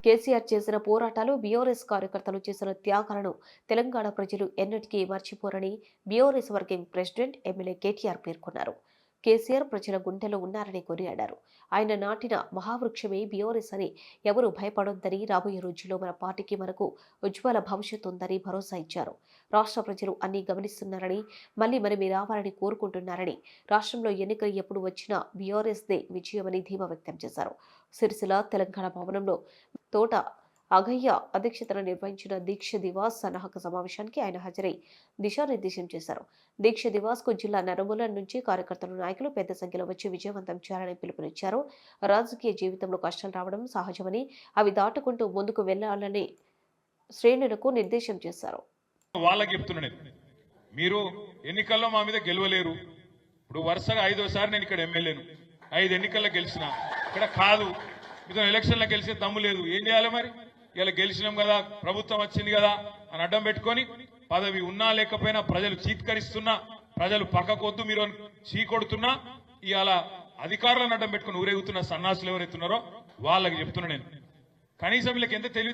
కేసీఆర్ చేసిన పోరాటాలు, బీఆర్ఎస్ కార్యకర్తలు చేసిన త్యాగాలను తెలంగాణ ప్రజలు ఎన్నటికీ మర్చిపోరని BRS working president MLA KTR పేర్కొన్నారు. కేసీఆర్ ప్రజల గుండెలో ఉన్నారని కొనియాడారు. ఆయన నాటిన మహావృక్షమే బీఆర్ఎస్ అని ఎవరూ భయపడొద్దని, రాబోయే రోజుల్లో మన పార్టీకి మనకు ఉజ్వల భవిష్యత్తు ఉందని భరోసా ఇచ్చారు. రాష్ట్ర ప్రజలు అన్నీ గమనిస్తున్నారని, మళ్లీ మనమే రావాలని కోరుకుంటున్నారని, రాష్ట్రంలో ఎన్నికలు ఎప్పుడు వచ్చినా బీఆర్ఎస్దే విజయమని ధీమా వ్యక్తం చేశారు. సిరిసిల్ల తెలంగాణ భవనంలో తోట అఘయ్య అధ్యక్షతన నిర్వహించిన దీక్ష దివాస్ సన్నాహక సమావేశానికి ఆయన హాజరై దిశానిర్దేశం చేశారు. దీక్ష దివాస్ కు జిల్లా నలుమూలల నుంచి కార్యకర్తలు, నాయకులు పెద్ద సంఖ్యలో వచ్చి విజయవంతం చేయాలని పిలుపునిచ్చారు. రాజకీయ జీవితంలో కష్టాలు రావడం సహజమని, అవి దాటుకుంటూ ముందుకు వెళ్లాలని శ్రేణులకు నిర్దేశం చేశారు. వాళ్ళకి చెప్తున్నాను, మీరు ఎన్నికల్లో మా మీద గెలవలేరు. ఇప్పుడు వరుసగా 5వ సారి నేను ఇక్కడ ఎమ్మెల్యేను, 5 ఎన్నికల్లో గెలిచిన. ఇక్కడ కాదు, మీతో ఎలక్షన్లో గెలిచే దమ్ము లేదు. ఏం చేయాలి మరి? ఇలా గెలిచినాం కదా, ప్రభుత్వం వచ్చింది కదా అని అడ్డం పెట్టుకొని, పదవి ఉన్నా లేకపోయినా ప్రజలు చీత్కరిస్తున్నా, ప్రజలు పక్కకొద్దు మీరు చీకొడుతున్నా, ఇవాళ అధికారులను అడ్డం పెట్టుకుని ఊరేగుతున్న సన్నాసులు ఎవరైతున్నారో వాళ్ళకి చెప్తున్నా నేను. కనీసం వీళ్ళకి ఎంత తెలివి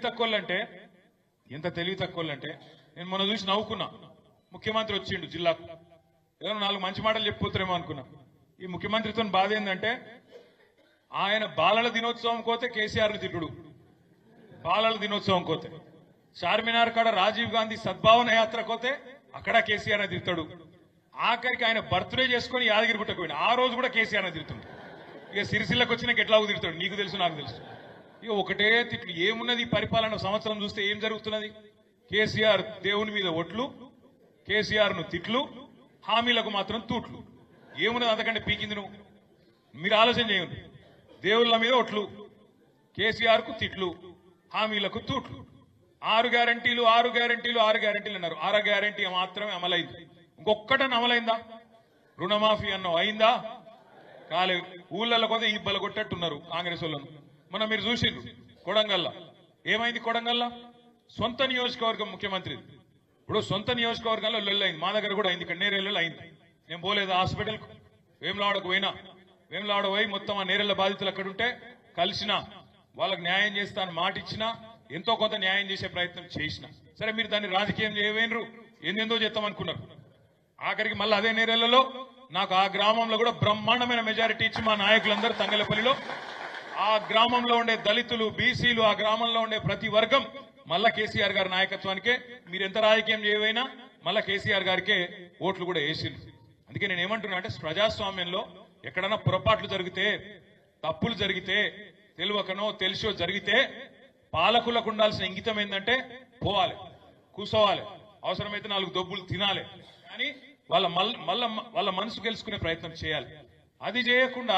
తక్కువలంటే నేను మొన్న చూసి నవ్వుకున్నా. ముఖ్యమంత్రి వచ్చిండు జిల్లాకు, ఏదో 4 మంచి మాటలు చెప్పిపోతారేమో అనుకున్నా. ఈ ముఖ్యమంత్రితో బాధ ఏంటంటే, ఆయన బాలల దినోత్సవం కోతే కేసీఆర్ని తిట్టుడు, బాలల దినోత్సవం కోతే చార్మినార్ కాడ రాజీవ్ గాంధీ సద్భావన యాత్ర కోతే అక్కడ కేసీఆర్ని తిడతాడు. ఆఖరికి ఆయన బర్త్డే చేసుకుని యాదగిరిగుట్టకు పోయిన ఆ రోజు కూడా కేసీఆర్ని తిడుతుంది. ఇక సిరిసిల్లకు వచ్చినాక ఎట్లా తిడతాడు, నీకు తెలుసు నాకు తెలుసు. ఇక ఒకటే తిట్లు. ఏమున్నది పరిపాలన? సంవత్సరం చూస్తే ఏం జరుగుతున్నది? కేసీఆర్ దేవుని మీద ఒట్లు, కేసీఆర్ ను తిట్లు, హామీలకు మాత్రం తూట్లు. ఏమున్నది అంతకంటే పీకింది? నువ్వు మీరు ఆలోచన చేయండి. దేవుళ్ళ మీద ఒట్లు, కేసీఆర్ కు తిట్లు, హామీలకు తూట్లు. 6 గ్యారంటీలు అన్నారు. 6 గ్యారంటీ మాత్రమే అమలైంది. ఇంకొక్కటని అమలైందా? రుణమాఫీ అన్నం అయిందా? కాలేదు. ఊళ్ళల్లో కొంత ఈ బలగొట్టట్టున్నారు కాంగ్రెస్ వాళ్ళను. మొన్న మీరు చూసిండ్రు కొడంగల్లా ఏమైంది? కొడంగల్లా సొంత నియోజకవర్గం ముఖ్యమంత్రి. ఇప్పుడు సొంత నియోజకవర్గంలో లొల్లైంది. మా దగ్గర కూడా అయింది, ఇక్కడ నేరేళ్ళలో అయింది. నేను పోలేదు హాస్పిటల్కు, వేములవాడకు పోయినా. వేములవాడ పోయి మొత్తం ఆ నేరేళ్ల బాధితులు అక్కడుంటే కలిసిన, వాళ్ళకు న్యాయం చేస్తాను మాట ఇచ్చినా, ఎంతో కొంత న్యాయం చేసే ప్రయత్నం చేసిన. సరే, మీరు దాన్ని రాజకీయం చేయవేనరు, ఎందెందో చేస్తామనుకున్నారు. ఆఖరికి మళ్ళీ అదే నేరేళ్లలో నాకు ఆ గ్రామంలో కూడా బ్రహ్మాండమైన మెజారిటీ ఇచ్చి మా నాయకులందరూ తంగలపల్లిలో, ఆ గ్రామంలో ఉండే దళితులు, బీసీలు, ఆ గ్రామంలో ఉండే ప్రతి వర్గం మళ్ళా కేసీఆర్ గారి నాయకత్వానికే, మీరు ఎంత రాజకీయం చేయవైనా మళ్ళా కేసీఆర్ గారికే ఓట్లు కూడా వేసిండ్రు. అందుకే నేను ఏమంటున్నా అంటే, ప్రజాస్వామ్యంలో ఎక్కడన్నా పొరపాట్లు జరిగితే, తప్పులు జరిగితే, తెలియకనో తెలిసో జరిగితే పాలకులకు ఉండాల్సిన ఇంగితం ఏంటంటే పోవాలి, కూసోవాలి, అవసరమైతే 4 దొబ్బులు తినాలి, కానీ వాళ్ళ మనసు గెలుచుకునే ప్రయత్నం చేయాలి. అది చేయకుండా